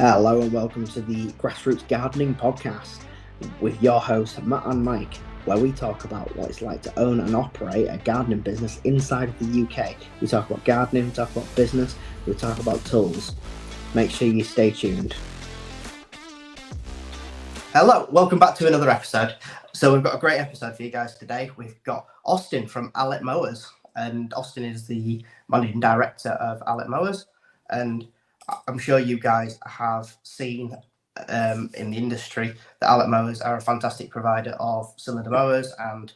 Hello and welcome to the Grassroots Gardening Podcast with your hosts Matt and Mike, where we talk about what it's like to own and operate a gardening business inside of the UK. We talk about gardening, we talk about business, we talk about tools. Make sure you stay tuned. Hello, welcome back to another episode. So we've got a great episode for you guys today. We've got Austin from Allett Mowers, and Austin is the managing director of Allett Mowers, and I'm sure you guys have seen in the industry that Allett Mowers are a fantastic provider of cylinder mowers, and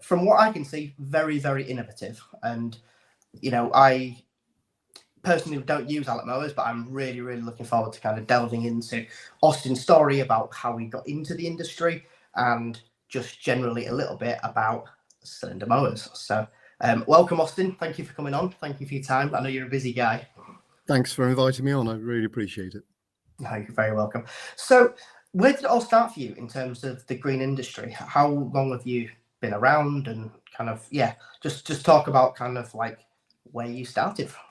from what I can see, very, very innovative. And you know, I personally don't use Allett Mowers, but I'm really, really looking forward to kind of delving into Austin's story about how he got into the industry and just generally a little bit about cylinder mowers. So welcome, Austin. Thank you for coming on. Thank you for your time. I know you're a busy guy. Thanks for inviting me on. I really appreciate it. No, you're very welcome. So where did it all start for you in terms of the green industry? How long have you been around, and kind of, just talk about kind of like where you started from?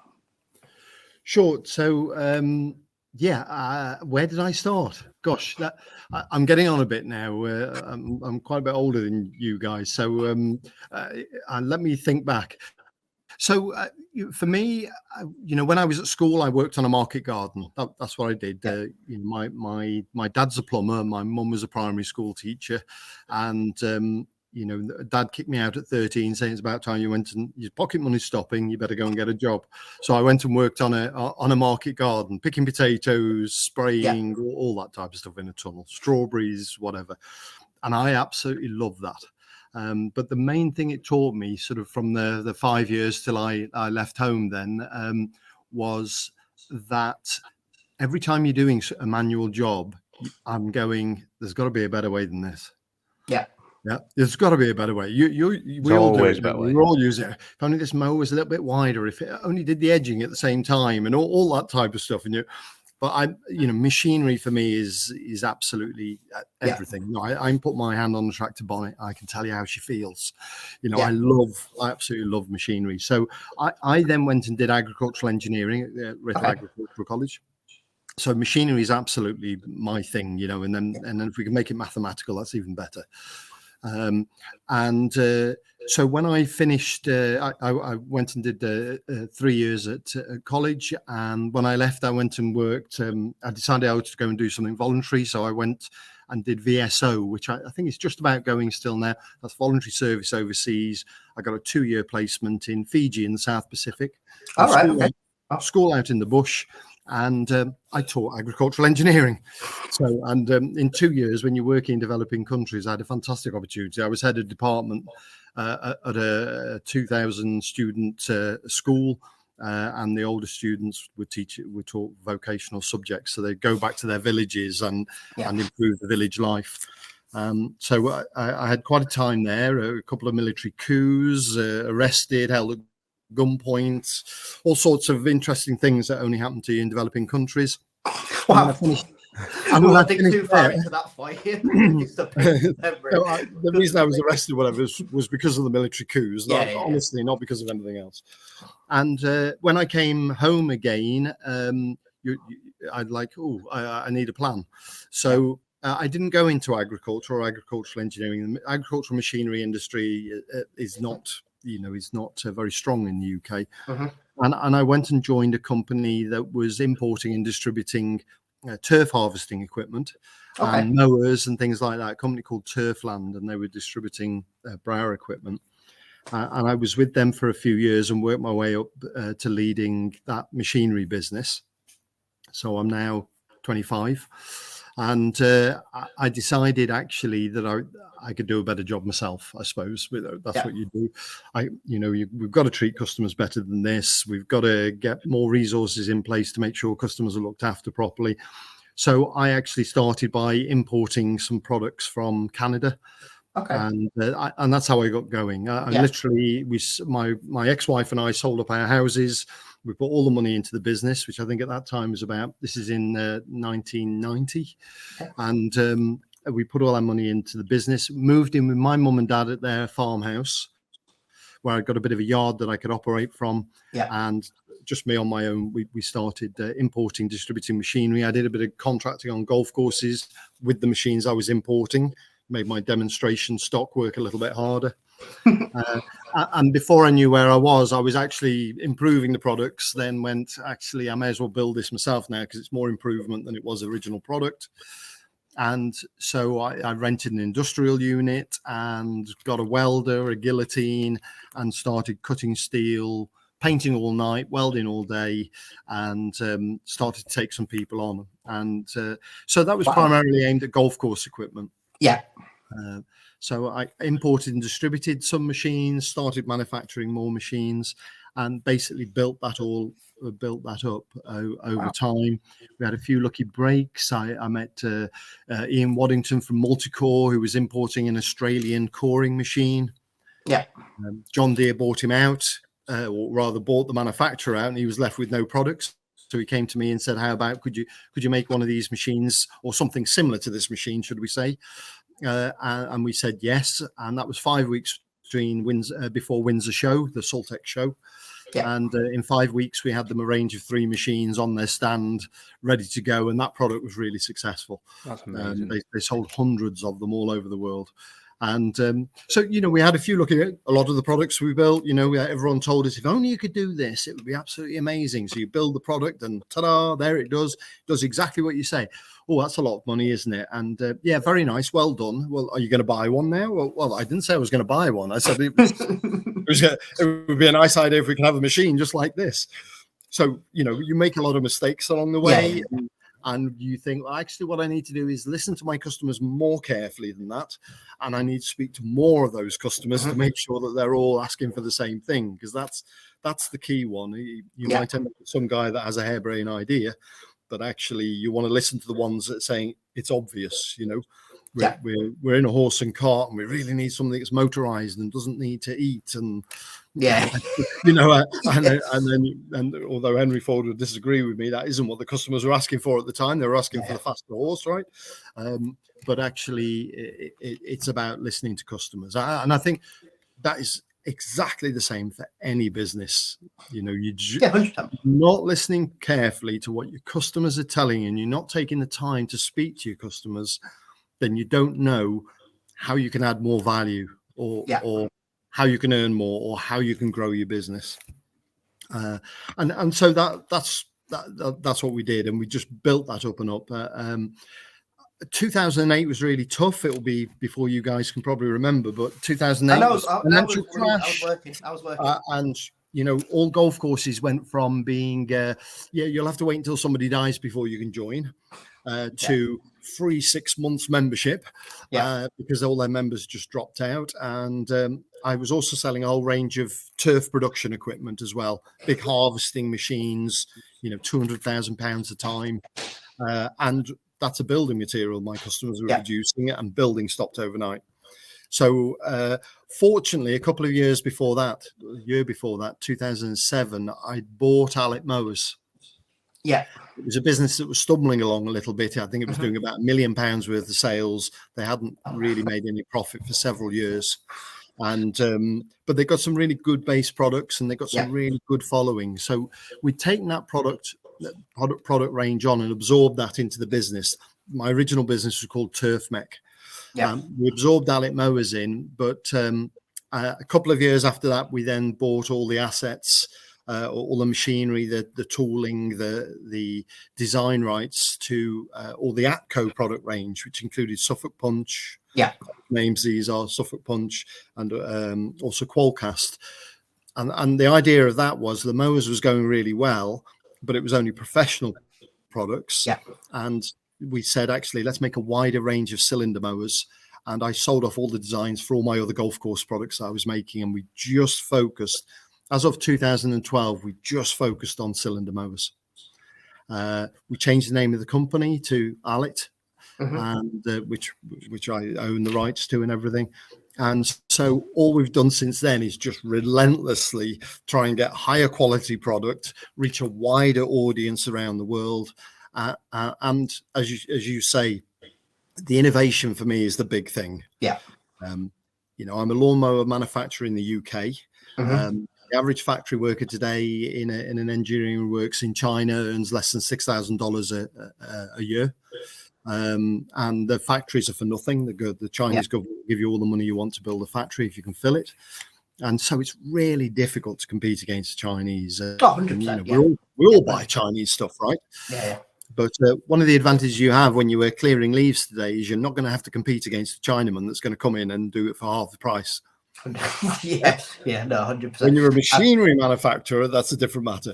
Sure. So, where did I start? Gosh, I'm getting on a bit now. I'm quite a bit older than you guys. So let me think back. So for me, when I was at school, I worked on a market garden. That's what I did. My dad's a plumber. My mum was a primary school teacher. And, Dad kicked me out at 13, saying it's about time you went, and your pocket money's stopping. You better go and get a job. So I went and worked on a market garden, picking potatoes, spraying, all that type of stuff in a tunnel, strawberries, whatever. And I absolutely loved that. But the main thing it taught me, sort of from the 5 years till I left home then, was that every time you're doing a manual job, I'm going, there's got to be a better way than this. Yeah, there's got to be a better way. We all do it. We all use it. If only this mower was a little bit wider, if it only did the edging at the same time, and all that type of stuff. But machinery for me is absolutely everything. I can put my hand on the tractor bonnet. I can tell you how she feels. I absolutely love machinery. So I then went and did agricultural engineering at Jarrett Agricultural College. So machinery is absolutely my thing, and then if we can make it mathematical, that's even better. So when I finished, I went and did 3 years at college, and when I left, I went and worked. I decided I was to go and do something voluntary, so I went and did VSO, which I think is just about going still now. That's voluntary service overseas. I got a 2-year placement in Fiji in the South Pacific. School out in the bush. And I taught agricultural engineering. So, and in 2 years, when you're working in developing countries, I had a fantastic opportunity. I was head of department at a 2,000 student school, and the older students would taught vocational subjects. So they'd go back to their villages and improve the village life. So I had quite a time there, a couple of military coups, arrested, held at gunpoint, all sorts of interesting things that only happen to you in developing countries. Wow. I'm not think too far into that for you. The reason I was arrested, was because of the military coups. Honestly, not because of anything else. And when I came home again, I'd like, I need a plan. So I didn't go into agriculture or agricultural engineering. The agricultural machinery industry is not very strong in the UK. And I went and joined a company that was importing and distributing turf harvesting equipment and mowers and things like that, a company called Turfland, and they were distributing Brower equipment. And I was with them for a few years and worked my way up to leading that machinery business. So I'm now 25. And I decided actually that I could do a better job myself, I suppose. That's what you do. We've got to treat customers better than this. We've got to get more resources in place to make sure customers are looked after properly. So I actually started by importing some products from Canada. And that's how I got going. Literally, my ex-wife and I sold up our houses. We put all the money into the business, which I think at that time was this is in 1990. And we put all our money into the business, moved in with my mum and dad at their farmhouse, where I got a bit of a yard that I could operate from. And just me on my own, we started importing, distributing machinery. I did a bit of contracting on golf courses with the machines I was importing, made my demonstration stock work a little bit harder. And before I knew where I was actually improving the products, then went, actually, I may as well build this myself now because it's more improvement than it was original product. And so I rented an industrial unit and got a welder, a guillotine, and started cutting steel, painting all night, welding all day, and started to take some people on. And so that was primarily aimed at golf course equipment. Yeah. So I imported and distributed some machines, started manufacturing more machines, and basically built that up over time. We had a few lucky breaks. I met Ian Waddington from Multicore, who was importing an Australian coring machine. Yeah. John Deere bought him out, or rather bought the manufacturer out, and he was left with no products. So he came to me and said, how about could you make one of these machines, or something similar to this machine, should we say? And we said yes, and that was 5 weeks before Windsor show, the Saltex show. Yeah. And in 5 weeks we had them a range of 3 machines on their stand ready to go, and that product was really successful. That's amazing. They sold hundreds of them all over the world. And so, we had a few looking at a lot of the products we built. Everyone told us, if only you could do this, it would be absolutely amazing. So you build the product and ta-da, there it does exactly what you say. Oh, that's a lot of money, isn't it? And yeah, very nice. Well done. Well, are you going to buy one now? Well, I didn't say I was going to buy one. I said it would be a nice idea if we can have a machine just like this. So, you make a lot of mistakes along the way. Yeah. And you think, well, actually, what I need to do is listen to my customers more carefully than that. And I need to speak to more of those customers to make sure that they're all asking for the same thing, because that's the key one. You might end up with some guy that has a harebrained idea, but actually you want to listen to the ones that are saying it's obvious, We're in a horse and cart, and we really need something that's motorized and doesn't need to eat, and and although Henry Ford would disagree with me, that isn't what the customers were asking for at the time. They were asking for the faster horse, right? But actually, it's about listening to customers, and I think that is exactly the same for any business. You're not listening carefully to what your customers are telling you, and you're not taking the time to speak to your customers, then you don't know how you can add more value or how you can earn more or how you can grow your business. And so that's what we did. And we just built that up and up. 2008 was really tough. It will be before you guys can probably remember, but 2008 was financial crash. I was working. And all golf courses went from being, you'll have to wait until somebody dies before you can join, to free 6 months membership, because all their members just dropped out. And I was also selling a whole range of turf production equipment as well, big harvesting machines, £200,000 a time. And that's a building material. My customers were producing it, and building stopped overnight. So fortunately, a couple of years before that, 2007, I bought Allett Mowers. Yeah. It was a business that was stumbling along a little bit. I think it was doing about £1 million worth of sales. They hadn't really made any profit for several years. And but they got some really good base products, and they got some really good following. So we'd taken that product range on and absorbed that into the business. My original business was called Turf Mech. We absorbed Allett Mowers in, but a couple of years after that, we then bought all the assets, all the machinery, the tooling, the design rights to all the Atco product range, which included Suffolk Punch. Names these are Suffolk Punch, and also Qualcast. And the idea of that was the mowers was going really well, but it was only professional products. And we said, actually, let's make a wider range of cylinder mowers. And I sold off all the designs for all my other golf course products that I was making. And we just focused, as of 2012, we just focused on cylinder mowers. We changed the name of the company to Allett, and which I own the rights to and everything. And so all we've done since then is just relentlessly try and get higher quality product, reach a wider audience around the world. And as you say, the innovation for me is the big thing. I'm a lawnmower manufacturer in the UK. The average factory worker today in an engineering works in China earns less than $6,000 a year. And the factories are for nothing. The Chinese government will give you all the money you want to build a factory if you can fill it. And so it's really difficult to compete against the Chinese. 100%, we all buy Chinese stuff, right? Yeah. But one of the advantages you have when you were clearing leaves today is you're not going to have to compete against a Chinaman that's going to come in and do it for half the price. No, 100%. When you're a machinery manufacturer, that's a different matter.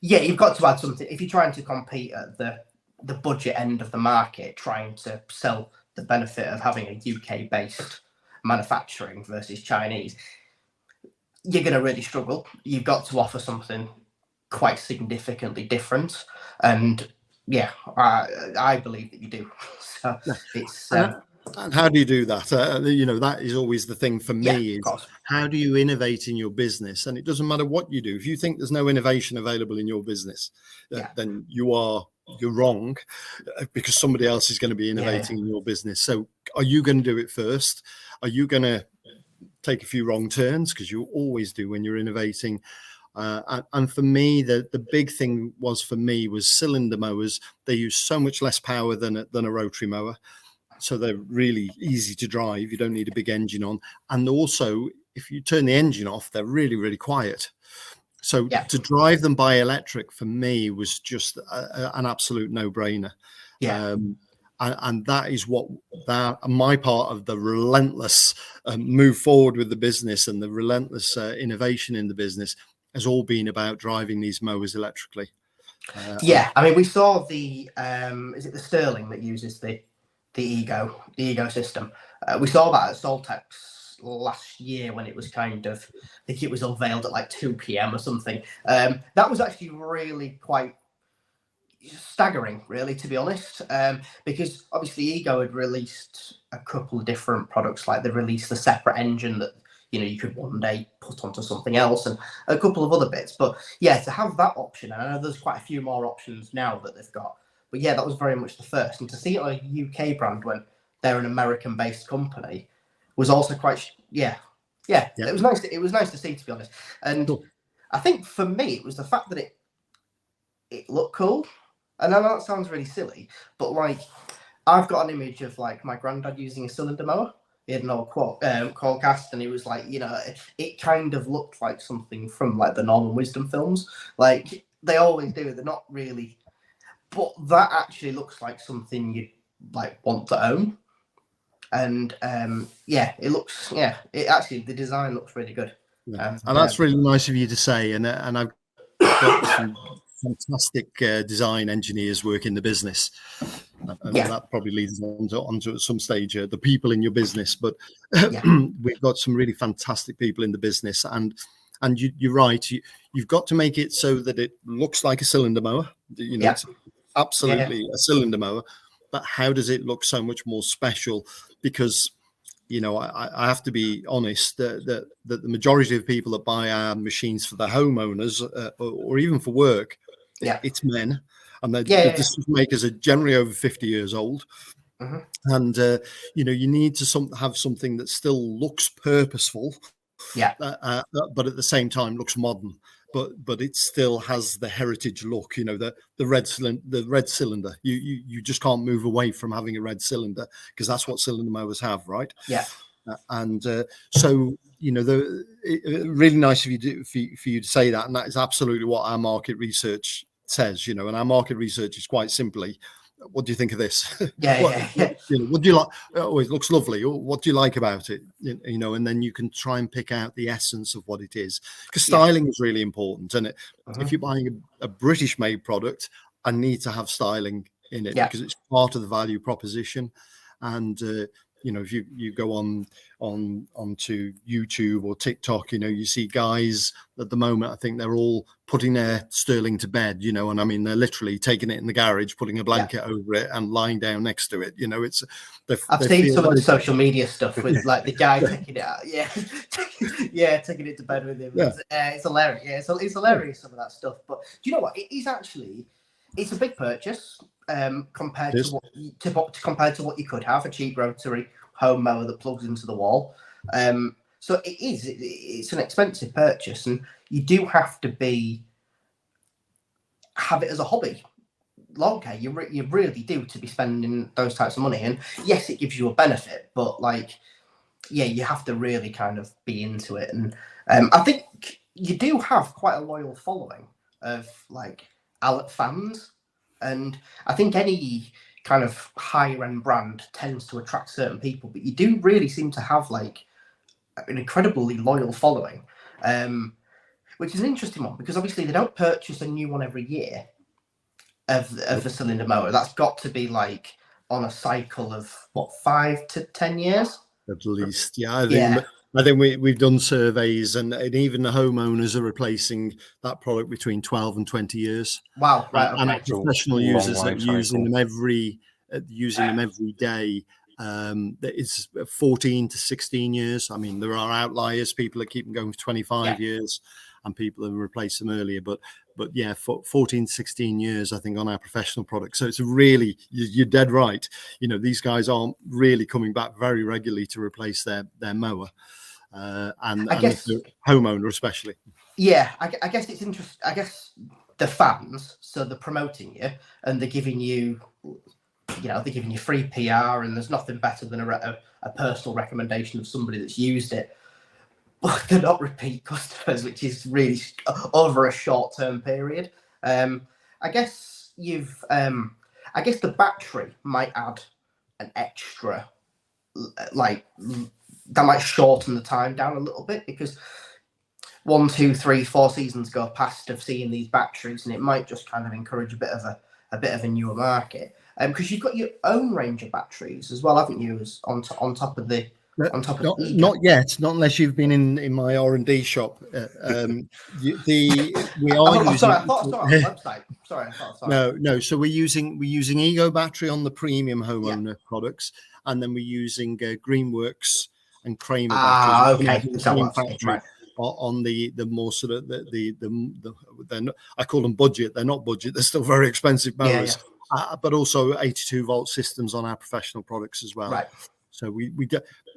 Yeah, you've got to add something. If you're trying to compete at the budget end of the market, trying to sell the benefit of having a UK-based manufacturing versus Chinese, you're going to really struggle. You've got to offer something quite significantly different. And yeah, I believe that you do. So it's... and how do you do that? That is always the thing for me, is how do you innovate in your business? And it doesn't matter what you do. If you think there's no innovation available in your business, then you're wrong, because somebody else is going to be innovating in your business. So are you going to do it first? Are you going to take a few wrong turns? Because you always do when you're innovating. And for me, the big thing was cylinder mowers. They use so much less power than a rotary mower. So they're really easy to drive. You don't need a big engine on. And also, if you turn the engine off, they're really, really quiet. So to drive them by electric, for me, was just an absolute no-brainer. And that is my part of the relentless move forward with the business and the relentless innovation in the business has all been about driving these mowers electrically. I mean, we saw the is it the Sterling that uses the Ego system? We saw that at Soltex last year when it was I think it was unveiled at like 2 p.m. or something. That was actually really quite staggering, really, to be honest, because obviously Ego had released a couple of different products. Like they released the separate engine that you could one day put onto something else, and a couple of other bits. But yeah, to have that option, and I know there's quite a few more options now that they've got. But yeah, that was very much the first. And to see it on a UK brand when they're an American-based company was also quite, It was nice. It was nice to see, to be honest. And I think for me, it was the fact that it looked cool. And I know that sounds really silly, but like I've got an image of like my granddad using a cylinder mower. He had an old Qualcast, and he was like, it kind of looked like something from like the Norman Wisdom films. Like they always do. They're not really. But that actually looks like something you'd like want to own, and the design looks really good. And that's really nice of you to say. And I've got some fantastic design engineers work in the business, and that probably leads onto at some stage the people in your business. But we've got some really fantastic people in the business, and you're right. You've got to make it so that it looks like a cylinder mower. It's absolutely a cylinder mower, but how does it look so much more special? Because I have to be honest that the majority of people that buy our machines for their homeowners or even for work, it's men, and the decision makers are generally over 50 years old. And you need to have something that still looks purposeful, but at the same time looks modern. But it still has the heritage look, the red cylinder. You just can't move away from having a red cylinder, because that's what cylinder mowers have, right? So really nice of you for you to say that, and that is absolutely what our market research says. And our market research is quite simply, what do you think of this? What do you like? Oh, it looks lovely. What do you like about it? And then you can try and pick out the essence of what it is, because styling is really important. And if you're buying a British-made product, I need to have styling in it, because it's part of the value proposition. And if you go onto YouTube or TikTok, you see guys at the moment, I think they're all putting their Sterling to bed, and I mean, they're literally taking it in the garage, putting a blanket over it and lying down next to it. I've seen some of the social media stuff with like the guy taking it out. Taking it to bed with him. It's hilarious. It's hilarious, some of that stuff. But do you know what? It's a big purchase compared to what you could have, a cheap rotary home mower that plugs into the wall. So it's an expensive purchase, and you do have to have it as a hobby. Lawn care, you really do to be spending those types of money. And yes, it gives you a benefit, but like, yeah, you have to really kind of be into it. And I think you do have quite a loyal following of like Allett fans, and I think any kind of higher end brand tends to attract certain people, but you do really seem to have like an incredibly loyal following, which is an interesting one because obviously they don't purchase a new one every year of the cylinder mower. That's got to be like on a cycle of what, 5 to 10 years at least. Yeah, I think we've done surveys, and even the homeowners are replacing that product between 12 and 20 years. Wow, right, okay. And professional users that are using them every day. It's 14 to 16 years. I mean, there are outliers, people that keep them going for 25 years, and people that replace them earlier. But yeah, for 14, 16 years, I think, on our professional products. So it's really, you're dead right. You know, these guys aren't really coming back very regularly to replace their mower, and if they're homeowner especially. Yeah, I guess it's interesting. I guess the fans, so they're promoting you and they're giving you, they're giving you free PR, and there's nothing better than a personal recommendation of somebody that's used it. But they're not repeat customers, which is really over a short-term period. I guess I guess the battery might add an extra, like that might shorten the time down a little bit, because 1, 2, 3, 4 seasons go past of seeing these batteries, and it might just kind of encourage a bit of a newer market. Because you've got your own range of batteries as well, haven't you? As on top of the. Not yet, not unless you've been in my R&D shop. We are using. Sorry, I thought I saw it on the website. Sorry. No. So we're using Ego battery on the premium homeowner products, and then we're using Greenworks and Kramer batteries. Okay, right. On the more sort of they're not, I call them budget. They're not budget. They're still very expensive mowers, but also 82 volt systems on our professional products as well. Right. So we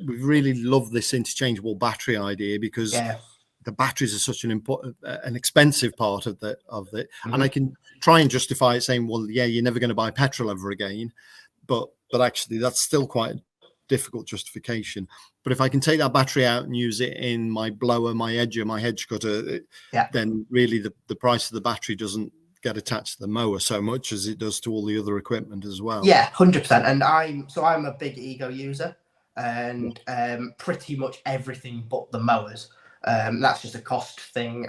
really love this interchangeable battery idea, because the batteries are such an important, an expensive part of it. Mm-hmm. And I can try and justify it saying, well, yeah, you're never going to buy petrol ever again, but actually that's still quite a difficult justification. But if I can take that battery out and use it in my blower, my edger, my hedge cutter, then really the price of the battery doesn't get attached to the mower so much as it does to all the other equipment as well. Yeah, 100%. And I'm a big Ego user, and pretty much everything but the mowers. That's just a cost thing.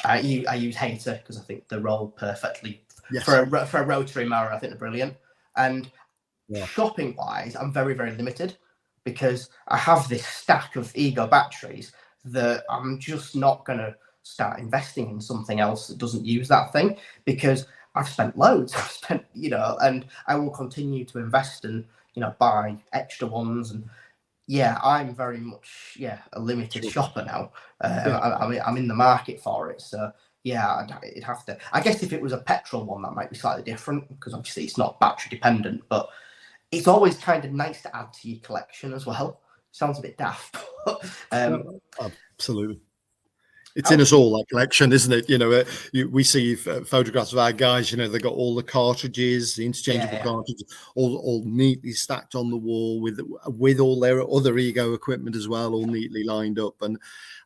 I use Hater because I think they roll perfectly for a rotary mower. I think they're brilliant. And shopping wise, I'm very, very limited, because I have this stack of Ego batteries that I'm just not going to start investing in something else that doesn't use that thing, because I've spent loads. I've spent, and I will continue to invest and, buy extra ones. And I'm very much, a limited shopper now. I'm in the market for it. So it'd have to, I guess if it was a petrol one, that might be slightly different, because obviously it's not battery dependent, but it's always kind of nice to add to your collection as well. Sounds a bit daft. Absolutely. It's in us all, that collection, isn't it? We see photographs of our guys, they got all the cartridges, the interchangeable cartridges, all neatly stacked on the wall with all their other Ego equipment as well, all neatly lined up. And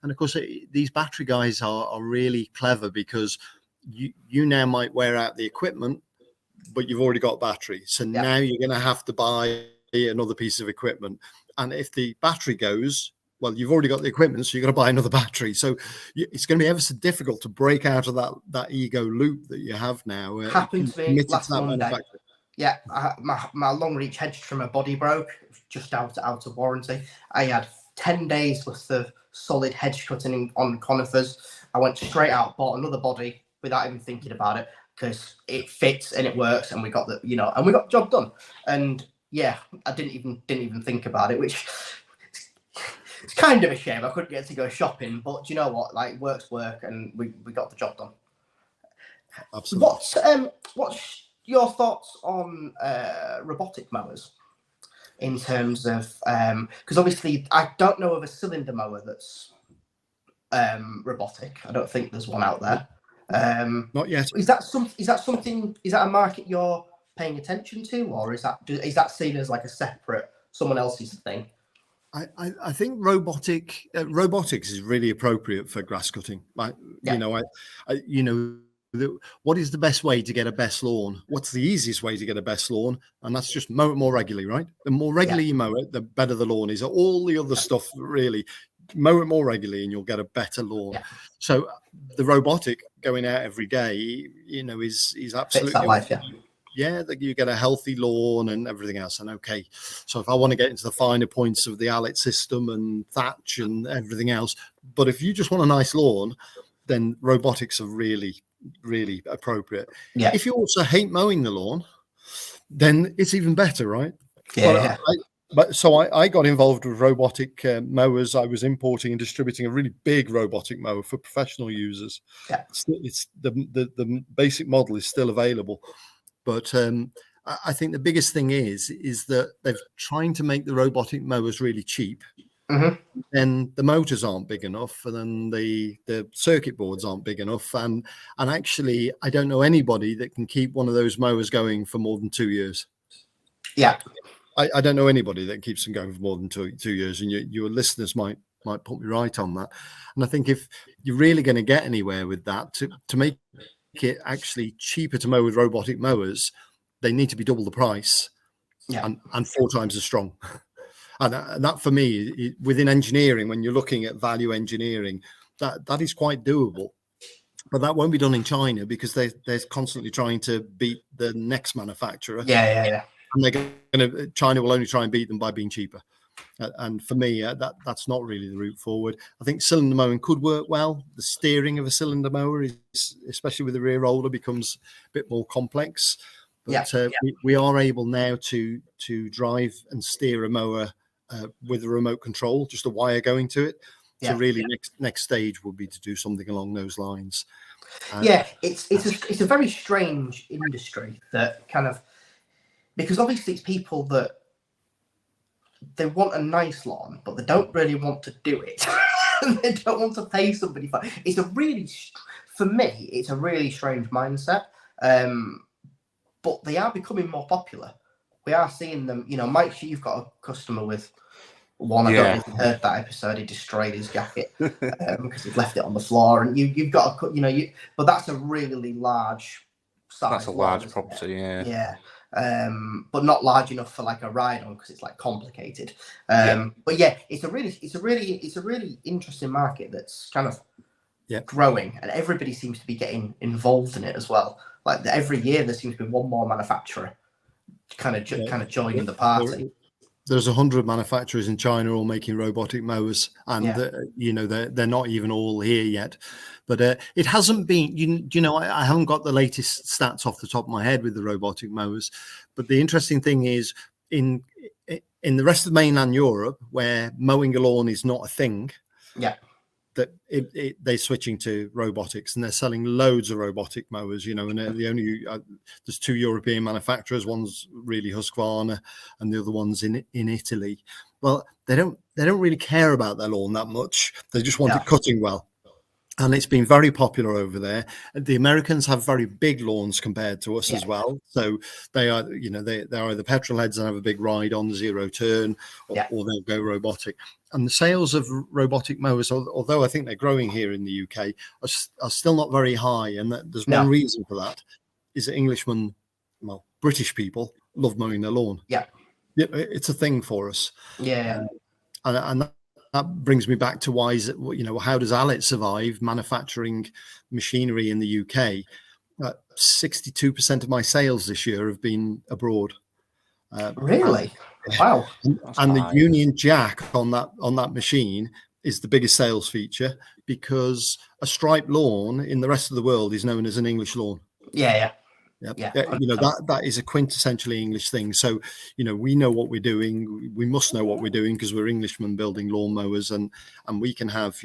of course, these battery guys are really clever, because you now might wear out the equipment, but you've already got battery. So now you're going to have to buy another piece of equipment. And if the battery goes, well, you've already got the equipment, so you've got to buy another battery. So it's going to be ever so difficult to break out of that Ego loop that you have now. Happened to me last Monday. Yeah, my long reach hedge trimmer body broke, just out of warranty. I had 10 days worth of solid hedge cutting on conifers. I went straight out, bought another body without even thinking about it, because it fits and it works, and we got the job done. And I didn't even think about it, which it's kind of a shame. I couldn't get to go shopping, but do you know what? Like, work's work, and we got the job done. Absolutely. What's your thoughts on robotic mowers? in terms of because obviously I don't know of a cylinder mower that's robotic. I don't think there's one out there. Not yet. Is that something? Is that a market you're paying attention to, or is that seen as like a separate someone else's thing? I think robotics is really appropriate for grass cutting. What is the best way to get a best lawn? What's the easiest way to get a best lawn? And that's just mow it more regularly, right? The more regularly you mow it, the better the lawn is. All the other stuff, really, mow it more regularly and you'll get a better lawn. Yeah. So the robotic going out every day, is absolutely that life, that you get a healthy lawn and everything else. And okay, so if I want to get into the finer points of the Allett system and thatch and everything else, but if you just want a nice lawn, then robotics are really, really appropriate. Yeah. If you also hate mowing the lawn, then it's even better, right? Yeah. So I got involved with robotic mowers. I was importing and distributing a really big robotic mower for professional users. Yeah. It's the basic model is still available. But I think the biggest thing is that they're trying to make the robotic mowers really cheap. Mm-hmm. And the motors aren't big enough, and then the circuit boards aren't big enough. And actually, I don't know anybody that can keep one of those mowers going for more than 2 years. Yeah. I don't know anybody that keeps them going for more than two years. And your listeners might put me right on that. And I think if you're really going to get anywhere with that, to make it actually cheaper to mow with robotic mowers, they need to be double the price, and 4 times as strong. And that for me, within engineering, when you're looking at value engineering, that is quite doable. But that won't be done in China because they're constantly trying to beat the next manufacturer. Yeah. And China will only try and beat them by being cheaper. And for me, that's not really the route forward. I think cylinder mowing could work well. The steering of a cylinder mower, especially with the rear roller, becomes a bit more complex. But we are able now to drive and steer a mower with a remote control, just a wire going to it. So really, next stage would be to do something along those lines. It's a very strange industry that kind of, because obviously it's people that they want a nice lawn, but they don't really want to do it. They don't want to pay somebody for it. For me, it's a really strange mindset. But they are becoming more popular. We are seeing them. Mike, you've got a customer with one. I don't know if you heard that episode. He destroyed his jacket because he'd left it on the floor. And you've got but that's a really large size. That's a large property, Yeah. But not large enough for like a ride on because it's like complicated. But it's a really interesting market that's kind of growing, and everybody seems to be getting involved in it as well. Like every year, there seems to be one more manufacturer kind of joining the party. There's 100 manufacturers in China all making robotic mowers, and they're not even all here yet. But it hasn't been. I haven't got the latest stats off the top of my head with the robotic mowers. But the interesting thing is in the rest of mainland Europe, where mowing a lawn is not a thing. Yeah. That they're switching to robotics, and they're selling loads of robotic mowers, and there's 2 European manufacturers. One's really Husqvarna and the other one's in Italy. Well, they don't really care about their lawn that much. They just want it cutting well. And it's been very popular over there. The Americans have very big lawns compared to us as well. So they are, they're either petrol heads and have a big ride on zero turn, or they'll go robotic. And the sales of robotic mowers, although I think they're growing here in the UK, are still not very high. And there's one reason for that, is that British people love mowing their lawn. Yeah. It's a thing for us. Yeah. And that brings me back to why how does Allett survive manufacturing machinery in the UK? 62% of my sales this year have been abroad. Really? Wow. And the Union Jack on that machine is the biggest sales feature, because a striped lawn in the rest of the world is known as an English lawn. Yeah. That is a quintessentially English thing. So, we know what we're doing. We must know what we're doing because we're Englishmen building lawnmowers, and we can have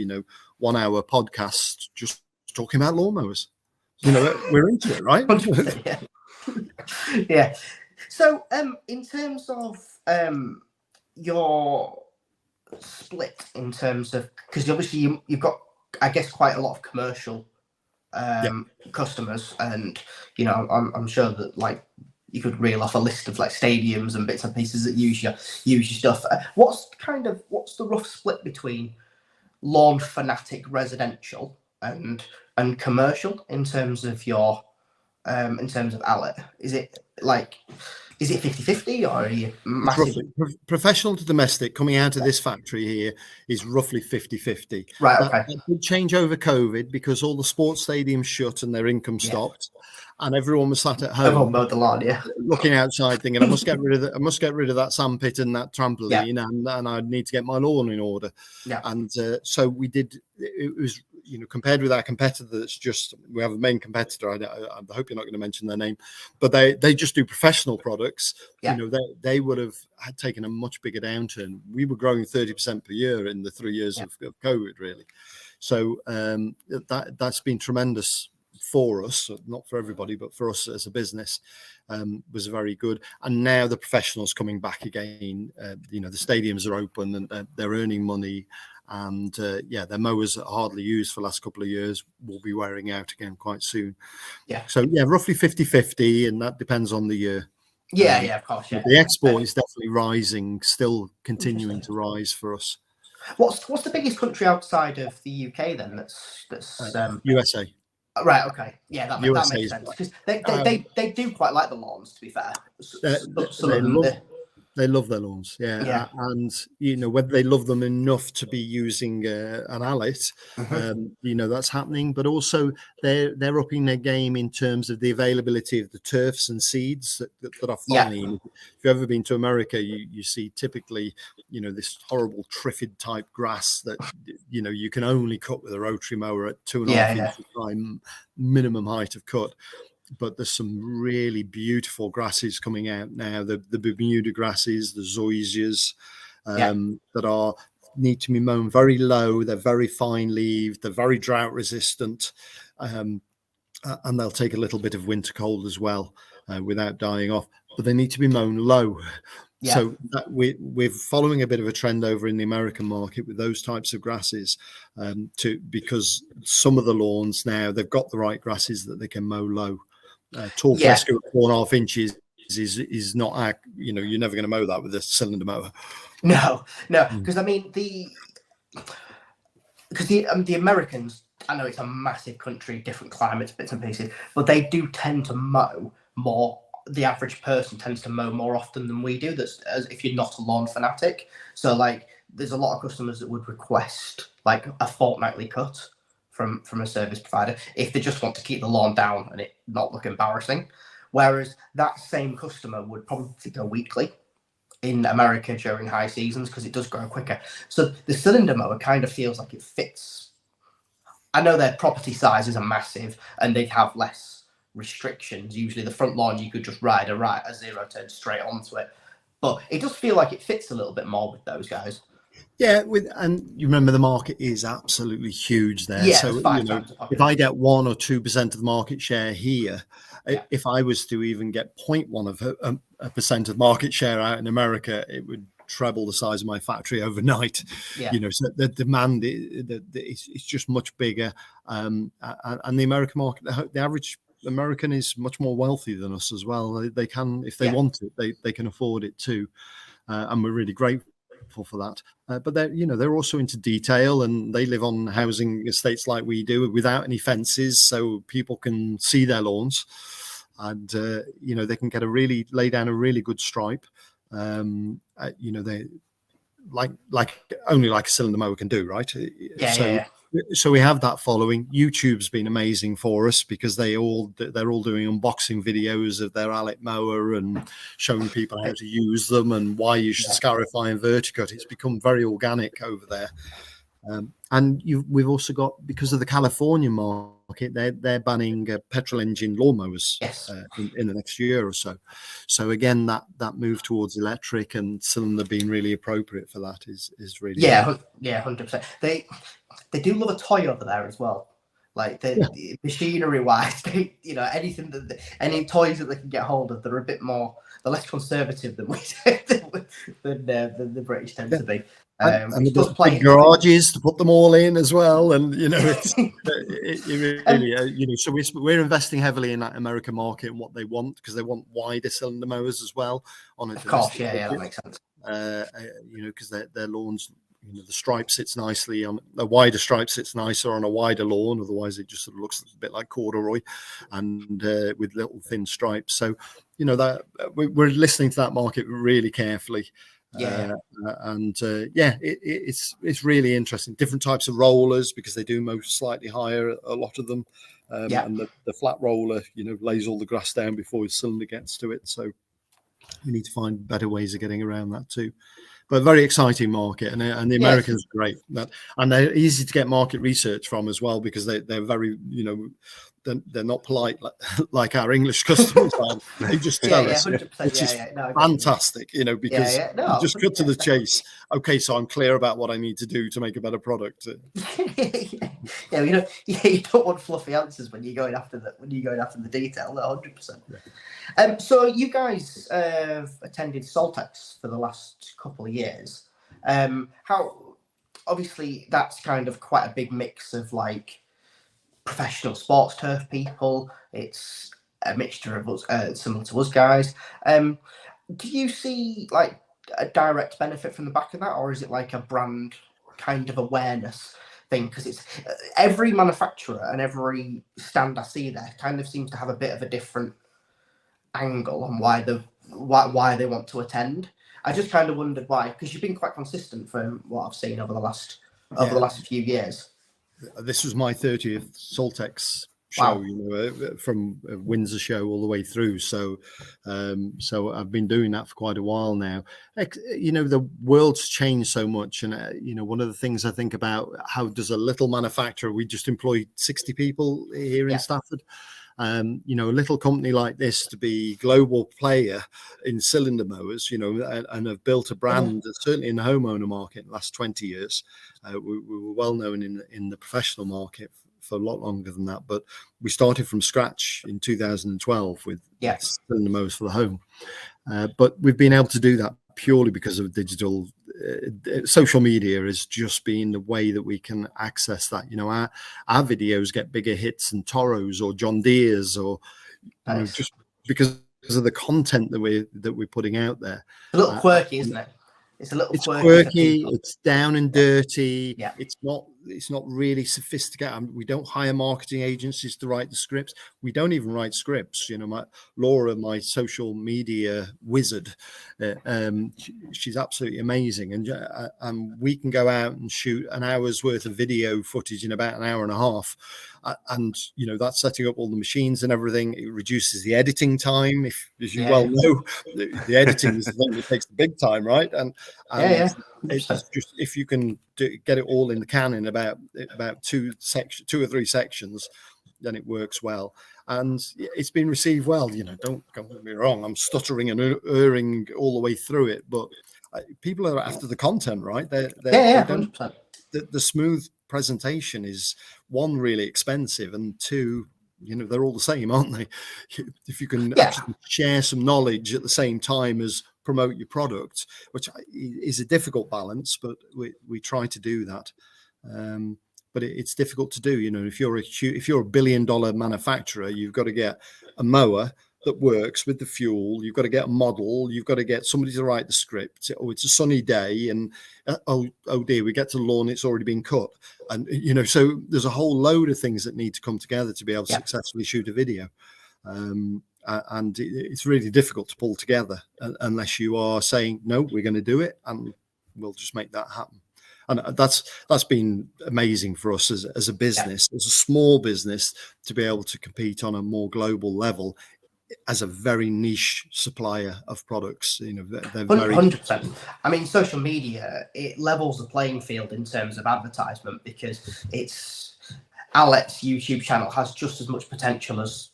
1 hour podcast just talking about lawnmowers. We're into it, right? Yeah. So, in terms of your split in terms of, because obviously you've got, I guess, quite a lot of commercial customers, and I'm sure that like you could reel off a list of like stadiums and bits and pieces that use your stuff. What's the rough split between lawn fanatic residential and commercial in terms of your in terms of Allett? Is it 50-50, or are you massive? Roughly, professional to domestic coming out of this factory here is roughly 50-50. Right, okay. That did change over COVID because all the sports stadiums shut and their income stopped, and everyone was sat at home mowed the lawn, looking outside thinking, I must get rid of that sandpit and that trampoline, and I need to get my lawn in order. And so we did. It was, compared with our competitor, we have a main competitor. I hope you're not going to mention their name, but they just do professional products. They would have had taken a much bigger downturn. We were growing 30% per year in the 3 years of COVID, really. So that's been tremendous for us, not for everybody, but for us as a business, was very good. And now the professionals coming back again. The stadiums are open and they're earning money. And their mowers that are hardly used for the last couple of years will be wearing out again quite soon. So roughly 50-50, and that depends on the year. Of course. The export is definitely rising, still continuing to rise for us. What's the biggest country outside of the UK then? That's USA. Right. Okay. Yeah, that makes sense, because they do quite like the lawns, to be fair. They love their lawns, and whether they love them enough to be using an Allett, that's happening. But also they're upping their game in terms of the availability of the turfs and seeds that are fine. If you've ever been to America, you see typically this horrible triffid type grass that you can only cut with a rotary mower at 2.5 inches high minimum height of cut. But there's some really beautiful grasses coming out now. The Bermuda grasses, the zoysias, that need to be mown very low. They're very fine leaved. They're very drought resistant, and they'll take a little bit of winter cold as well without dying off. But they need to be mown low. So we're following a bit of a trend over in the American market with those types of grasses, because some of the lawns now, they've got the right grasses that they can mow low. Tall fresco at 4.5 inches is not, you're never going to mow that with a cylinder mower. No, because I mean the Americans, I know it's a massive country, different climates, bits and pieces, but they do tend to mow more. The average person tends to mow more often than we do. That's as if you're not a lawn fanatic. So like, there's a lot of customers that would request like a fortnightly cut from a service provider if they just want to keep the lawn down and it not look embarrassing. Whereas that same customer would probably go weekly in America during high seasons, because it does grow quicker. So the cylinder mower kind of feels like it fits. I know their property sizes are massive and they have less restrictions. Usually the front lawn you could just ride a zero turn straight onto it, but it does feel like it fits a little bit more with those guys. And you remember the market is absolutely huge there. So if I get 1 or 2% of the market share here, if I was to even get 0.1% of market share out in America, it would treble the size of my factory overnight. So the demand is just much bigger, and the American market, the average American is much more wealthy than us as well. They can, if they want it, they can afford it too, and we're really grateful for that. But they're also into detail, and they live on housing estates like we do without any fences, so people can see their lawns, and they can lay down a really good stripe. They only like a cylinder mower can do, right? So we have that following. YouTube's been amazing for us because they're all doing unboxing videos of their Allett mower and showing people how to use them and why you should scarify and verticut. It's become very organic over there. And we've also got, because of the California market, they're banning petrol engine lawnmowers in the next year or so. So again, that move towards electric and cylinder being really appropriate for that is really good. 100%. They do love a toy over there as well. Like the machinery wise, anything any toys that they can get hold of, they're a bit more, they're less conservative than we than the British tend to be. And they've got big garages to put them all in as well, and it's it really so we're investing heavily in that American market and what they want, because they want wider cylinder mowers as well on a domestic market. That makes sense. Because their lawns, the stripe sits nicely on a wider stripe, sits nicer on a wider lawn. Otherwise, it just sort of looks a bit like corduroy, and with little thin stripes. So, that we're listening to that market really carefully. It's really interesting. Different types of rollers, because they do mow slightly higher, a lot of them. And the flat roller, lays all the grass down before his cylinder gets to it. So we need to find better ways of getting around that too. But very exciting market, and the Americans are great. And they're easy to get market research from as well, because they're very, they're not polite like our English customers are. They just tell us, which is fantastic, because you just cut to the chase. Okay, so I'm clear about what I need to do to make a better product. You don't want fluffy answers when you're going after the detail. 100%. So you guys have attended Soltex for the last couple of years. How obviously that's kind of quite a big mix of like professional sports turf people. It's a mixture of us, similar to us guys. Do you see like a direct benefit from the back of that, or is it like a brand kind of awareness thing? Because it's every manufacturer and every stand I see there kind of seems to have a bit of a different angle on why they want to attend. I just kind of wondered why, because you've been quite consistent from what I've seen over the last few years. This was my 30th Soltex show, from Windsor show all the way through. So I've been doing that for quite a while now. The world's changed so much, and one of the things I think about, how does a little manufacturer, we just employ 60 people here in Stafford. A little company like this to be global player in cylinder mowers, and have built a brand, certainly in the homeowner market in the last 20 years. We were well known in the professional market for a lot longer than that, but we started from scratch in 2012 with cylinder mowers for the home. But we've been able to do that purely because of digital. Social media has just been the way that we can access that. Our videos get bigger hits than Toros or John Deere's, or just because of the content that we're putting out there. A little quirky, isn't it? It's quirky. It's down and dirty. It's not really sophisticated. We don't hire marketing agencies to write the scripts. We don't even write scripts. Laura, my social media wizard, she's absolutely amazing, and we can go out and shoot an hour's worth of video footage in about an hour and a half. And that's setting up all the machines and everything. It reduces the editing time, as you well know. The editing is the thing that takes the big time, right? And it's just, if you can get it all in the can in about 2 or 3 sections, then it works well. And it's been received well. Don't get me wrong, I'm stuttering and erring all the way through it, but people are after the content, right? They 100%. The smooth presentation is, one, really expensive, and two, they're all the same, aren't they? If you can actually share some knowledge at the same time as promote your product, which is a difficult balance, but we try to do that. But it's difficult to do. If you're a $1 billion manufacturer, you've got to get a mower that works with the fuel. You've got to get a model. You've got to get somebody to write the script. Oh, it's a sunny day, and oh dear, we get to the lawn, it's already been cut. And so there's a whole load of things that need to come together to be able to successfully shoot a video. And it's really difficult to pull together unless you are saying, no, we're going to do it, and we'll just make that happen. And that's been amazing for us as a business, as a small business, to be able to compete on a more global level as a very niche supplier of products. They're very 100%. I mean, social media, it levels the playing field in terms of advertisement, because Allett's YouTube channel has just as much potential as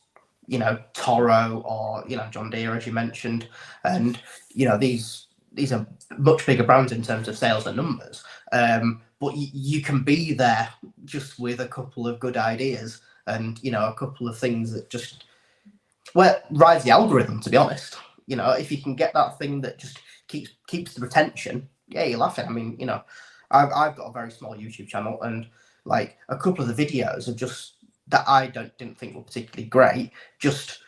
Toro or John Deere, as you mentioned, and these these are much bigger brands in terms of sales and numbers. But you can be there just with a couple of good ideas and, you know, a couple of things that just, well, rides the algorithm, to be honest. You know, if you can get that thing that just keeps the retention, yeah, you're laughing. I mean, you know, I've got a very small YouTube channel, and like a couple of the videos are just that I didn't think were particularly great. Just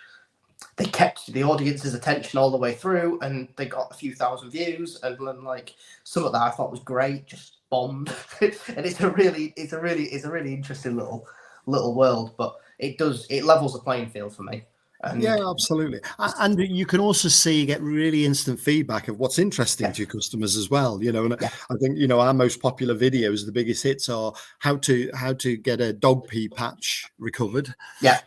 they kept the audience's attention all the way through, and they got a few thousand views. And then like some of that I thought was great just bombed. And it's a really interesting little world, but it levels the playing field for me. And yeah, absolutely. And you can also get really instant feedback of what's interesting to your customers as well. You know, and I think, you know, our most popular videos, the biggest hits are how to get a dog pee patch recovered. Yeah.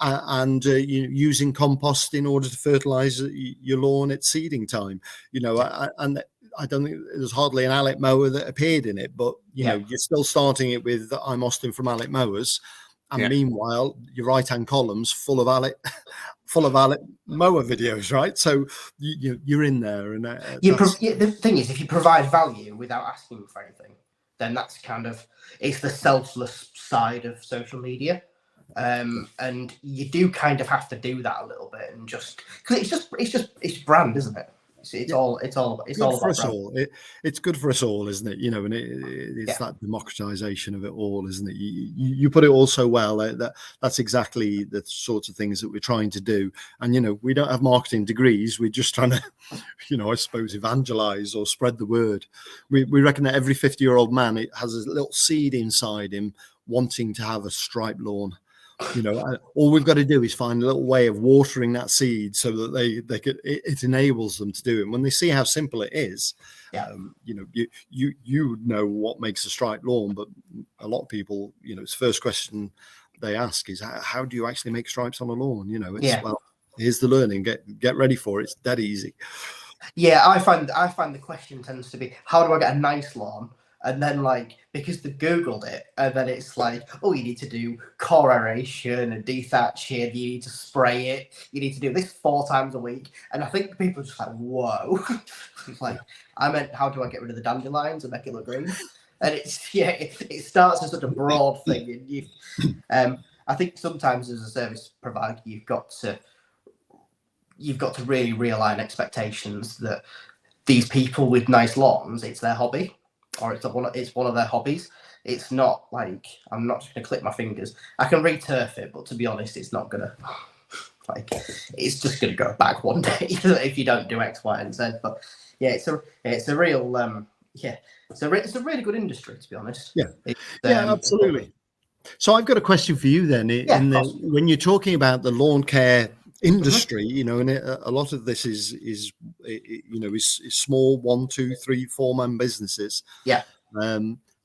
And using compost in order to fertilize your lawn at seeding time. You know, and I don't think there's hardly an Allett mower that appeared in it, but you know, you're still starting it with "I'm Austin from Allett Mowers." And meanwhile, your right-hand column's full of Allett mower videos, right? So you're in there, and the thing is, if you provide value without asking for anything, then that's it's the selfless side of social media, and you do kind of have to do that a little bit, and just because it's brand, isn't it? It's all about us all. It's good for us all, isn't it? You know, and it's that democratization of it all, isn't it? You put it all so well. That's exactly the sorts of things that we're trying to do. And you know, we don't have marketing degrees. We're just trying to, you know, I suppose, evangelize or spread the word. We reckon that every 50-year-old man has a little seed inside him wanting to have a striped lawn. You know, all we've got to do is find a little way of watering that seed so that it enables them to do it. And when they see how simple it is, you know, you know what makes a striped lawn, but a lot of people, you know, it's the first question they ask is how do you actually make stripes on a lawn? You know, well, here's the learning. Get ready for it. It's dead easy. Yeah, I find the question tends to be, how do I get a nice lawn? And then, like, because they've Googled it, and then it's like, oh, you need to do core aeration and dethatching, you need to spray it, you need to do this 4 times a week. And I think people are just like, whoa. It's like, I meant, how do I get rid of the dandelions and make it look green? And it starts as such a broad thing. And I think sometimes as a service provider, you've got to really realign expectations that these people with nice lawns, it's their hobby. Or it's one of their hobbies. It's not like, I'm not just gonna click my fingers. I can re-turf it, but to be honest, it's not gonna, like, it's just gonna go back one day if you don't do X, Y, and Z. But yeah, it's a real it's a really good industry, to be honest. Yeah, absolutely. So I've got a question for you then. When you're talking about the lawn care industry, you know, and a lot of this is small 1, 2, 3, 4-man businesses.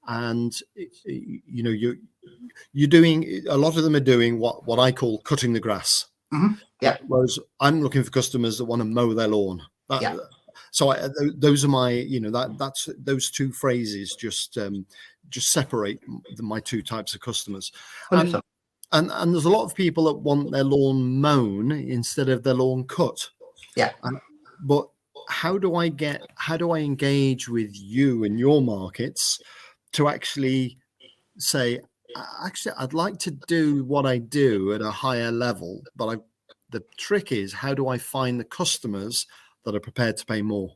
And you know, you're doing, a lot of them are doing what I call cutting the grass. Whereas I'm looking for customers that want to mow their lawn. So those are my, you know, that's those two phrases just separate my two types of customers. And there's a lot of people that want their lawn mown instead of their lawn cut. But how do I engage with you and your markets to actually say, actually, I'd like to do what I do at a higher level, but the trick is, how do I find the customers that are prepared to pay more?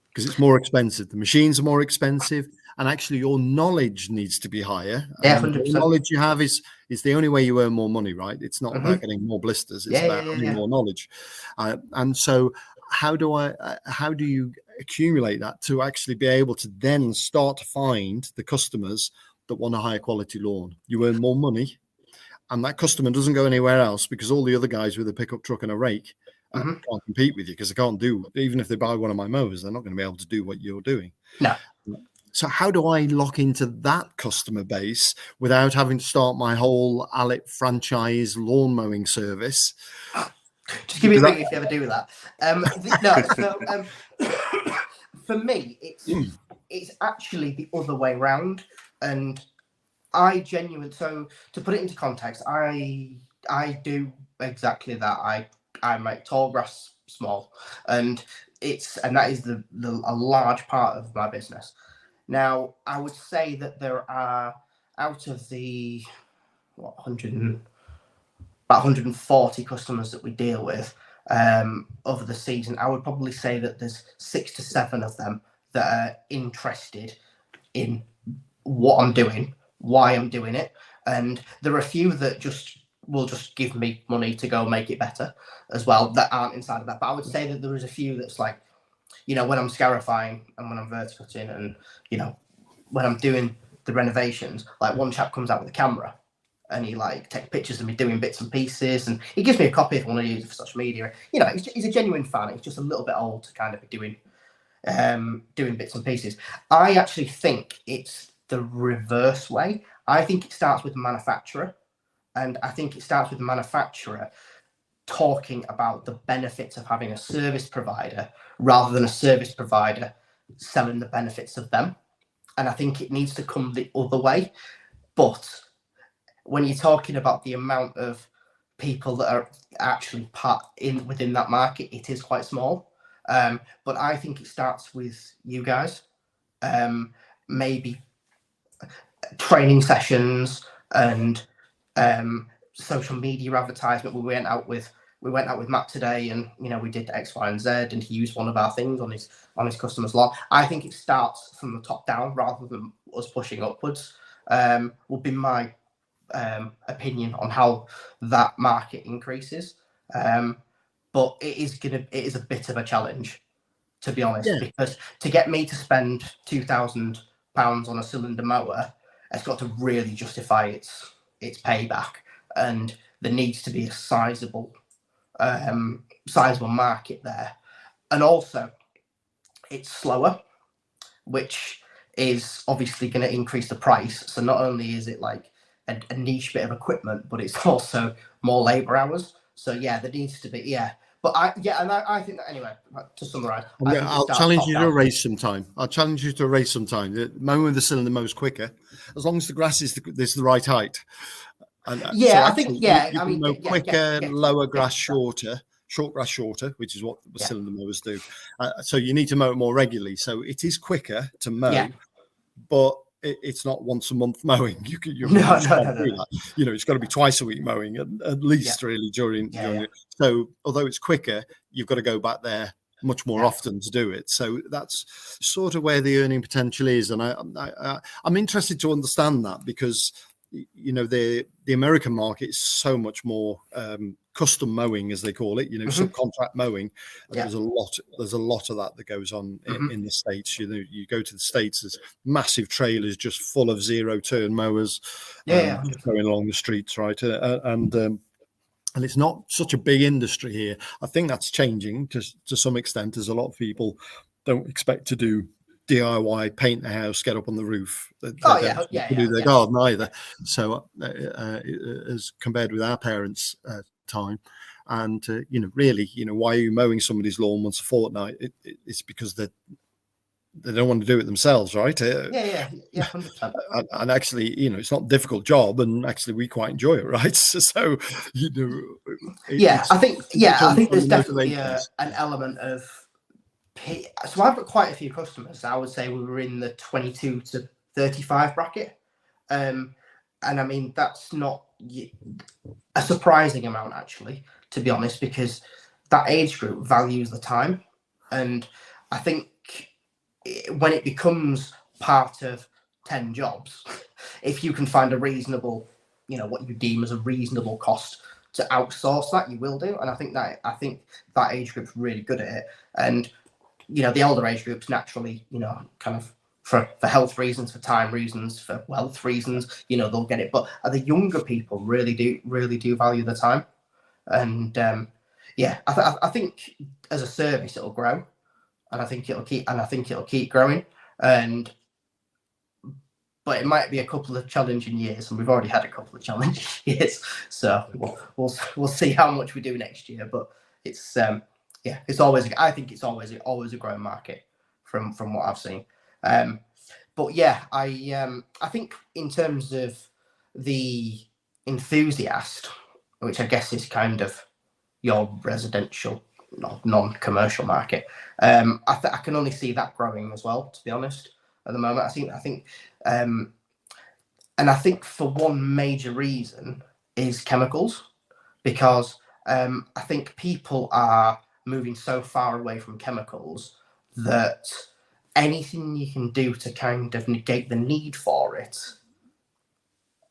Because it's more expensive. The machines are more expensive, and actually your knowledge needs to be higher. The knowledge you have is the only way you earn more money, right? It's not about getting more blisters. It's about having more knowledge. And so how do you accumulate that to actually be able to then start to find the customers that want a higher quality lawn? You earn more money, and that customer doesn't go anywhere else, because all the other guys with a pickup truck and a rake can't compete with you, because they can't do, even if they buy one of my mowers, they're not going to be able to do what you're doing. No. So how do I lock into that customer base without having to start my whole Allett franchise lawn mowing service? Just give me a ring if you ever do that. For me, it's actually the other way around, and so to put it into context, I do exactly that. I make tall grass small, and that is a large part of my business. Now, I would say that there are, out of the about 140 customers that we deal with over the season, I would probably say that there's 6 to 7 of them that are interested in what I'm doing, why I'm doing it, and there are a few that will just give me money to go make it better as well, that aren't inside of that. But I would say that there is a few that's like, when I'm scarifying and when I'm verticutting and when I'm doing the renovations, like one chap comes out with a camera and he like takes pictures of me doing bits and pieces, and he gives me a copy if I want to use it for social media. He's a genuine fan. He's just a little bit old to kind of be doing bits and pieces. I actually think it's the reverse way. I think it starts with the manufacturer, and I think it starts with the manufacturer talking about the benefits of having a service provider rather than a service provider selling the benefits of them. And I think it needs to come the other way. But when you're talking about the amount of people that are actually within that market, it is quite small. But I think it starts with you guys, maybe training sessions and social media advertisement. We went out with Matt today, and we did X, Y, and Z, and he used one of our things on his customer's lawn. I think it starts from the top down rather than us pushing upwards. Would be my opinion on how that market increases. But it is a bit of a challenge, to be honest, because to get me to spend £2,000 on a cylinder mower, it's got to really justify its payback, and there needs to be a sizable market there. And also it's slower, which is obviously going to increase the price. So not only is it like a niche bit of equipment, but it's also more labor hours. So there needs to be But I think that, anyway, to summarize, I'll challenge you to a race sometime. Mowing with the cylinder mows quicker, as long as the grass is the right height. And, I think you can mow quicker, lower grass short grass shorter, which is what the cylinder mowers do. So you need to mow it more regularly. So it is quicker to mow, but it's not once a month mowing. No. It's got to be twice a week mowing at least, really, during it. So although it's quicker, you've got to go back there much more often to do it. So that's sort of where the earning potential is, and I'm interested to understand that, because the American market is so much more custom mowing, as they call it, subcontract mowing. There's a lot of that goes on in the States. You go to the States, there's massive trailers just full of zero turn mowers going along the streets, right? And it's not such a big industry here. I think that's changing to some extent, as a lot of people don't expect to do DIY, paint the house, get up on the roof. They don't do their garden either. So as compared with our parents' time, and really, why are you mowing somebody's lawn once a fortnight? It's because they don't want to do it themselves, right? 100%. And actually, it's not a difficult job, and actually we quite enjoy it, right? So I think there's definitely an element of. So I've got quite a few customers. I would say we were in the 22 to 35 bracket, and I mean that's not a surprising amount, actually, to be honest, because that age group values the time. And I think when it becomes part of 10 jobs, if you can find a reasonable, what you deem as a reasonable cost to outsource that, you will do. And I think that age group's really good at it. And the older age groups naturally, kind of for health reasons, for time reasons, for wealth reasons, they'll get it. But the younger people really do value the time. And I think as a service it'll grow, and I think it'll keep growing. But it might be a couple of challenging years, and we've already had a couple of challenging years. So we'll see how much we do next year. But it's it's always a growing market from what I've seen. But I think in terms of the enthusiast, which I guess is kind of your residential non-commercial market. I can only see that growing as well, to be honest, at the moment. And I think for one major reason is chemicals, because I think people are moving so far away from chemicals that anything you can do to kind of negate the need for it,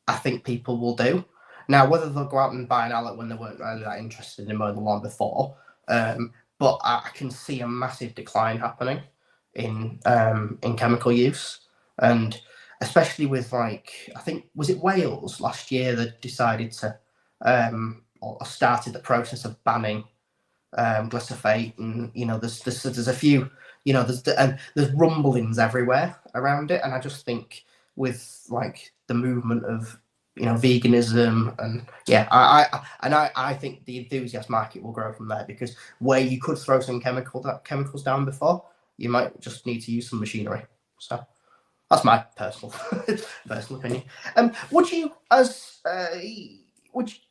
I think people will do. Now, whether they'll go out and buy an Allett when they weren't really that interested in mowing the lawn before, but I can see a massive decline happening in chemical use, and especially with, like, I think, was it Wales last year that decided to or started the process of banning glyphosate, and there's a few, there's rumblings everywhere around it, and I just think with, like, the movement of veganism, and I think the enthusiast market will grow from there, because where you could throw some chemicals down before, you might just need to use some machinery. So that's my personal opinion. Would you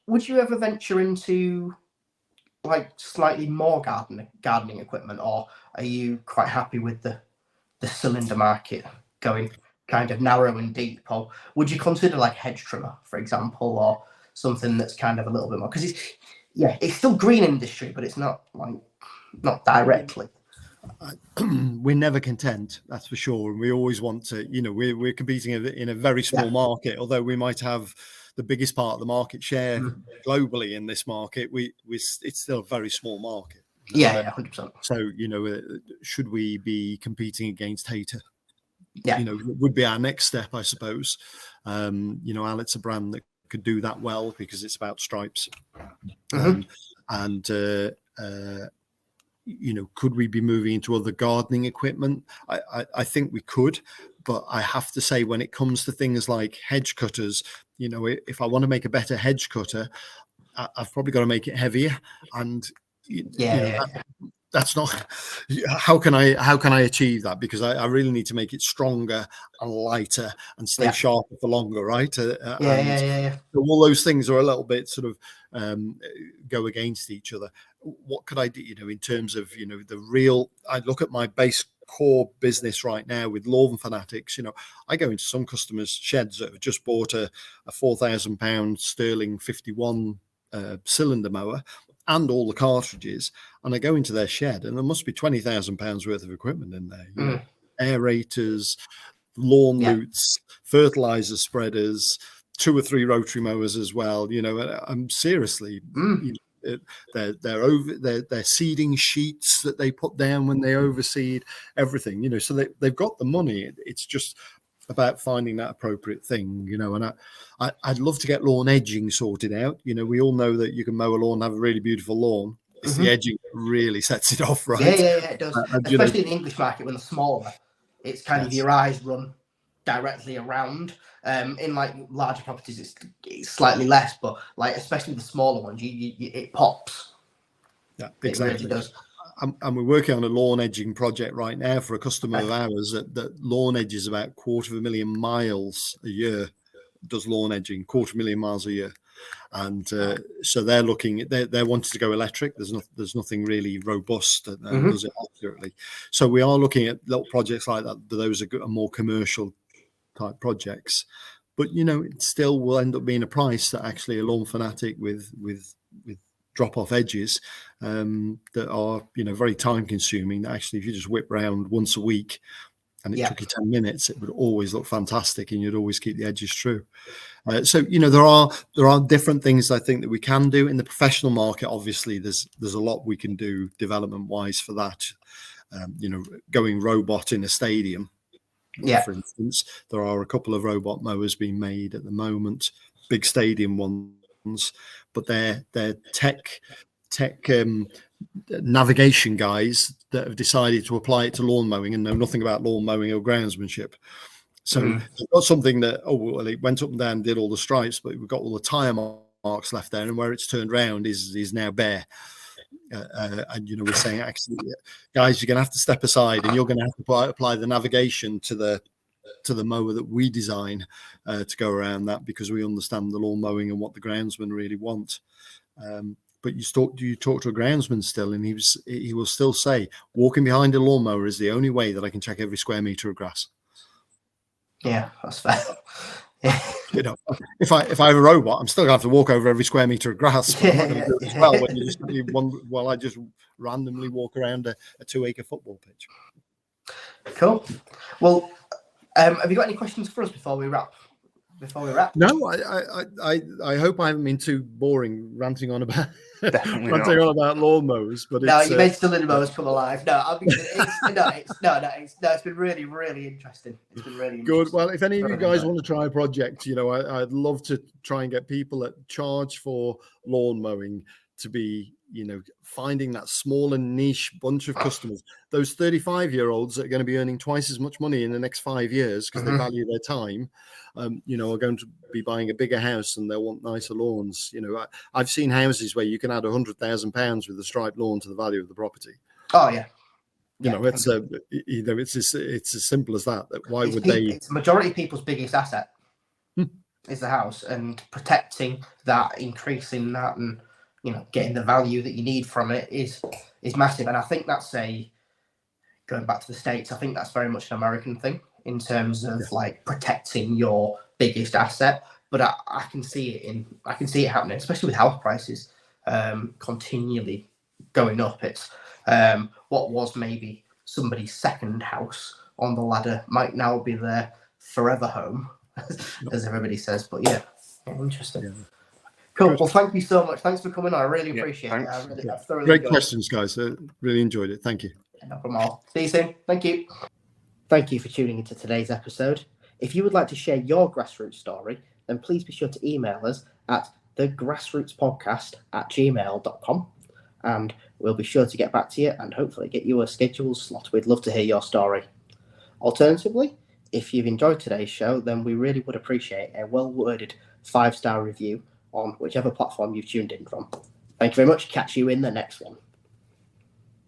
would you ever venture into, like, slightly more gardening equipment, or are you quite happy with the cylinder market going kind of narrow and deep? Or would you consider, like, hedge trimmer, for example, or something that's kind of a little bit more, because it's still green industry, but it's not directly. We're never content, that's for sure, and we always want to, we're competing in a very small market, although we might have the biggest part of the market share globally in this market. It's still a very small market. 100%. So should we be competing against Hater? Yeah, would be our next step, I suppose. Allett's a brand that could do that well because it's about stripes. Could we be moving into other gardening equipment? I think we could, but I have to say, when it comes to things like hedge cutters, if I want to make a better hedge cutter, I've probably got to make it heavier, and that's not how can I achieve that, because I really need to make it stronger and lighter and stay sharper for longer, right? So all those things are a little bit sort of go against each other. What could I do, in terms of I look at my base core business right now with Lawn Fanatics. I go into some customers' sheds that have just bought a £4,000 sterling 51 cylinder mower and all the cartridges, and I go into their shed and there must be £20,000 worth of equipment in there. Aerators, lawn loots, fertilizer spreaders, 2 or 3 rotary mowers as well. I'm seriously, they're seeding sheets that they put down when they overseed everything. So they've got the money. It's just about finding that appropriate thing, and I'd love to get lawn edging sorted out. We all know that you can mow a lawn and have a really beautiful lawn. It's the edging that really sets it off, right? Yeah, it does. Especially in the English market, when they're smaller, it's kind of, your eyes run directly around. In, like, larger properties, it's slightly less, but, like, especially the smaller ones, it pops. Yeah, exactly. It really does. And we're working on a lawn edging project right now for a customer of ours that lawn edges about 250,000 miles a year. Does lawn edging 250,000 miles a year, and so they're looking. They're wanting to go electric. There's nothing really robust that does it accurately. So we are looking at little projects like that. Those are more commercial type projects, but it still will end up being a price that actually a Lawn Fanatic with drop off edges that are very time consuming. Actually, if you just whip around once a week and it took you 10 minutes, it would always look fantastic, and you'd always keep the edges true. So there are different things I think that we can do in the professional market. Obviously, there's a lot we can do development wise for that. Going robot in a stadium. For instance, there are a couple of robot mowers being made at the moment, big stadium ones, but they're tech navigation guys that have decided to apply it to lawn mowing and know nothing about lawn mowing or groundsmanship. So it's not something that, it went up and down, did all the stripes, but we've got all the tire marks left there, and where it's turned around is now bare. And we're saying, actually, guys, you're going to have to step aside, and you're going to have to apply the navigation to the mower that we design to go around that, because we understand the lawn mowing and what the groundsmen really want. but you talk to a groundsman still, and he will still say, walking behind a lawnmower is the only way that I can check every square meter of grass. Yeah, that's fair. You know, if I have a robot, I'm still gonna have to walk over every square meter of grass. But I'm not going to do it as well when I just randomly walk around a 2-acre football pitch. Cool. Well, have you got any questions for us before we wrap? No, I hope I haven't been too boring ranting on about lawnmowers. But no, you made still in the mowers come alive. No, it's been really, really interesting. It's been really good. Well, if any of you guys want to try a project, I'd love to try and get people that charge for lawn mowing to be, finding that small and niche bunch of customers. Those 35-year-olds that are going to be earning twice as much money in the next 5 years because they value their time, are going to be buying a bigger house and they'll want nicer lawns. I've seen houses where you can add £100,000 with a striped lawn to the value of the property. Oh yeah. It's as simple as that. Why would they? It's the majority of people's biggest asset is the house, and protecting that, increasing that, and getting the value that you need from it is massive. And I think that's going back to the States, I think that's very much an American thing in terms of like protecting your biggest asset. But I can see it happening, especially with house prices continually going up. It's what was maybe somebody's second house on the ladder might now be their forever home, as everybody says. But yeah, interesting. Yeah. Cool. Well, thank you so much. Thanks for coming on. I really appreciate it. I really Great questions, guys. I really enjoyed it. Thank you. No problem at all. See you soon. Thank you. Thank you for tuning into today's episode. If you would like to share your grassroots story, then please be sure to email us at thegrassrootspodcast@gmail.com, and we'll be sure to get back to you and hopefully get you a scheduled slot. We'd love to hear your story. Alternatively, if you've enjoyed today's show, then we really would appreciate a well-worded 5-star review on whichever platform you've tuned in from. Thank you very much. Catch you in the next one.